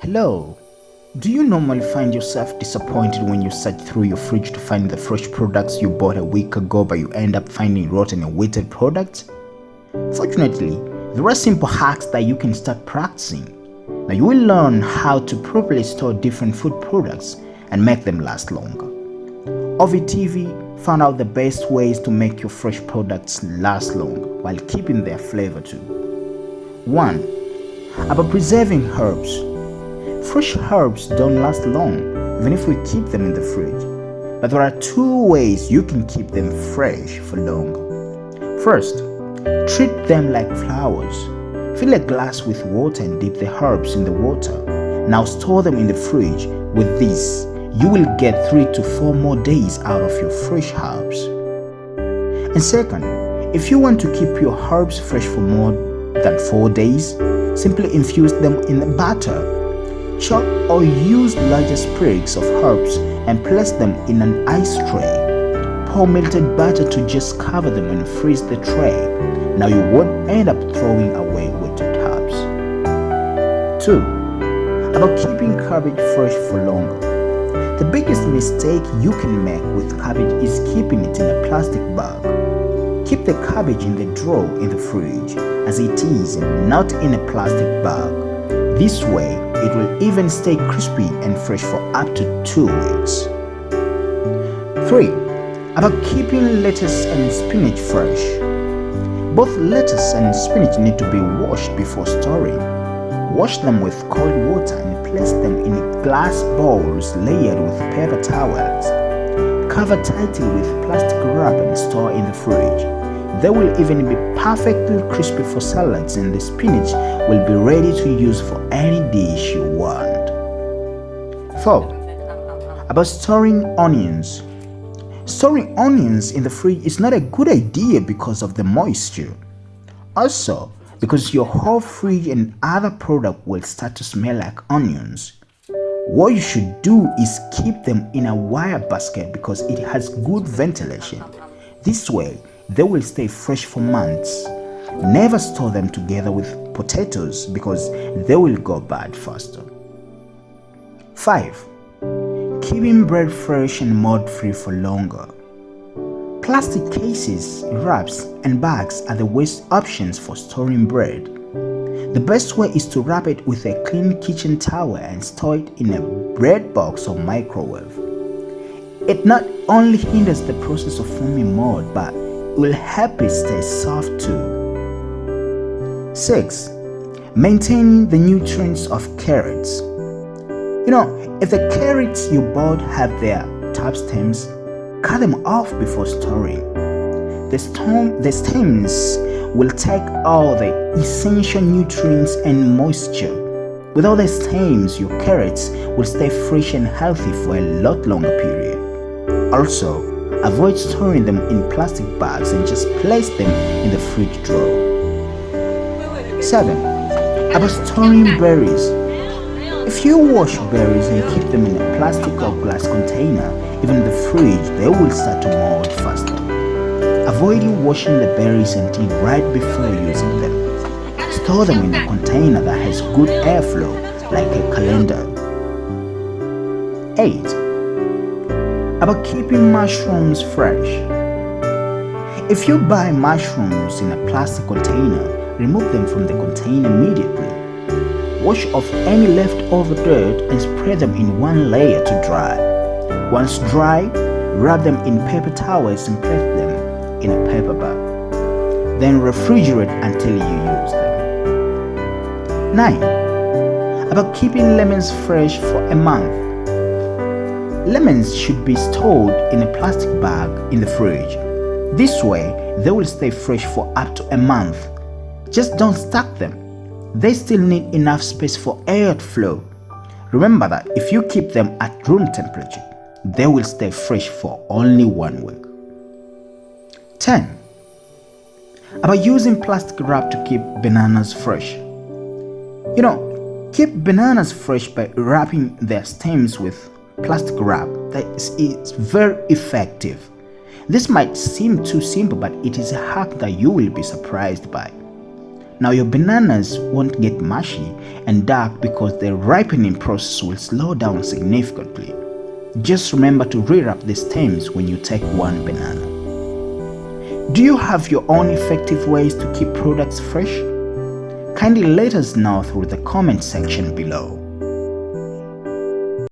Hello. Do you normally find yourself disappointed when you search through your fridge to find the fresh products you bought a week ago but you end up finding rotten and wilted products? Fortunately, there are simple hacks that you can start practicing. Now you will learn how to properly store different food products and make them last longer. OVIT TV found out the best ways to make your fresh products last longer while keeping their flavor too. 1. About preserving herbs. Fresh herbs don't last long, even if we keep them in the fridge. But there are 2 ways you can keep them fresh for longer. First, treat them like flowers. Fill a glass with water and dip the herbs in the water. Now store them in the fridge. With this, you will get 3 to 4 more days out of your fresh herbs. And second, if you want to keep your herbs fresh for more than 4 days, simply infuse them in a batter. Chop or use larger sprigs of herbs and place them in an ice tray. Pour melted butter to just cover them and freeze the tray. Now you won't end up throwing away wilted herbs. 2. About keeping cabbage fresh for longer. The biggest mistake you can make with cabbage is keeping it in a plastic bag. Keep the cabbage in the drawer in the fridge as it is and not in a plastic bag. This way, it will even stay crispy and fresh for up to 2 weeks. 3. About keeping lettuce and spinach fresh. Both lettuce and spinach need to be washed before storing. Wash them with cold water and place them in glass bowls layered with paper towels. Cover tightly with plastic wrap and store in the fridge. They will even be perfectly crispy for salads, and the spinach will be ready to use for any dish you want. 4. About storing onions. Storing onions in the fridge is not a good idea because of the moisture. Also, because your whole fridge and other product will start to smell like onions. What you should do is keep them in a wire basket because it has good ventilation. This way, they will stay fresh for months. Never store them together with potatoes because they will go bad faster. 5. Keeping bread fresh and mold-free for longer. Plastic cases, wraps, and bags are the worst options for storing bread. The best way is to wrap it with a clean kitchen towel and store it in a bread box or microwave. It not only hinders the process of forming mold, but will help it stay soft too. 6. Maintaining the nutrients of carrots. If the carrots you bought have their top stems, cut them off before storing. The stems will take all the essential nutrients and moisture. Without the stems, your carrots will stay fresh and healthy for a lot longer period. Also, avoid storing them in plastic bags and just place them in the fridge drawer. 7. About storing berries. If you wash berries and keep them in a plastic or glass container, even in the fridge, they will start to mold faster. Avoid washing the berries until right before using them. Store them in a container that has good airflow, like a calendar. 8. About keeping mushrooms fresh. If you buy mushrooms in a plastic container, remove them from the container immediately. Wash off any leftover dirt and spread them in one layer to dry. Once dry, wrap them in paper towels and place them in a paper bag. Then refrigerate until you use them. 9. About keeping lemons fresh for a month. Lemons should be stored in a plastic bag in the fridge. This way, they will stay fresh for up to a month. Just don't stack them. They still need enough space for airflow. Remember that if you keep them at room temperature, they will stay fresh for only 1 week. 10. About using plastic wrap to keep bananas fresh. Keep bananas fresh by wrapping their stems with plastic wrap. That is very effective. This might seem too simple, but it is a hack that you will be surprised by. Now your bananas won't get mushy and dark because the ripening process will slow down significantly. Just remember to rewrap the stems when you take one banana. Do you have your own effective ways to keep products fresh? Kindly let us know through the comment section below.